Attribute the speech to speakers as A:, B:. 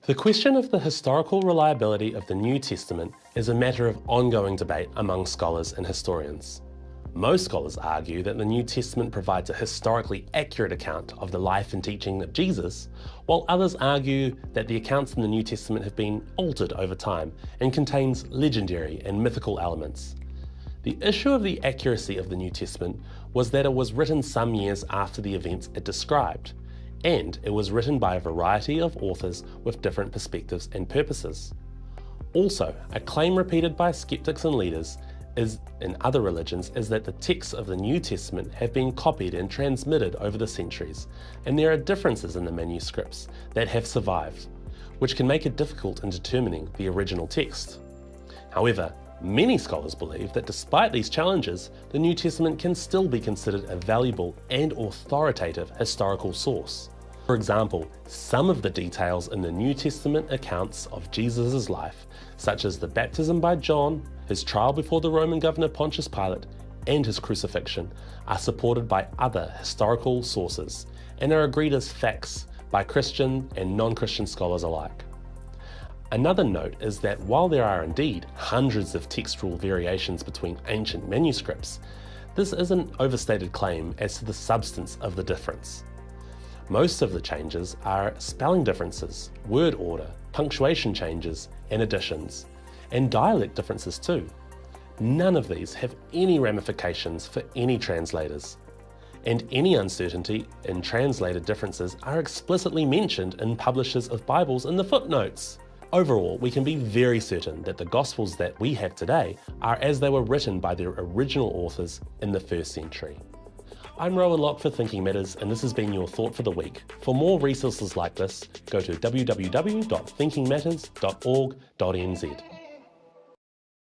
A: The question of the historical reliability of the New Testament is a matter of ongoing debate among scholars and historians. Most scholars argue that the New Testament provides a historically accurate account of the life and teaching of Jesus, while others argue that the accounts in the New Testament have been altered over time and contains legendary and mythical elements. The issue of the accuracy of the New Testament was that it was written some years after the events it described, and it was written by a variety of authors with different perspectives and purposes. Also, a claim repeated by skeptics and leaders in other religions is that the texts of the New Testament have been copied and transmitted over the centuries, and there are differences in the manuscripts that have survived, which can make it difficult in determining the original text. However, many scholars believe that despite these challenges, the New Testament can still be considered a valuable and authoritative historical source. For example, some of the details in the New Testament accounts of Jesus' life, such as the baptism by John, his trial before the Roman governor Pontius Pilate, and his crucifixion, are supported by other historical sources and are agreed as facts by Christian and non-Christian scholars alike. Another note is that while there are indeed hundreds of textual variations between ancient manuscripts, this is an overstated claim as to the substance of the difference. Most of the changes are spelling differences, word order, punctuation changes and additions, and dialect differences too. None of these have any ramifications for any translators, and any uncertainty in translated differences are explicitly mentioned in publishers of Bibles in the footnotes. Overall, we can be very certain that the Gospels that we have today are as they were written by their original authors in the 1st century. I'm Rowan Locke for Thinking Matters, and this has been your Thought for the Week. For more resources like this, go to www.thinkingmatters.org.nz.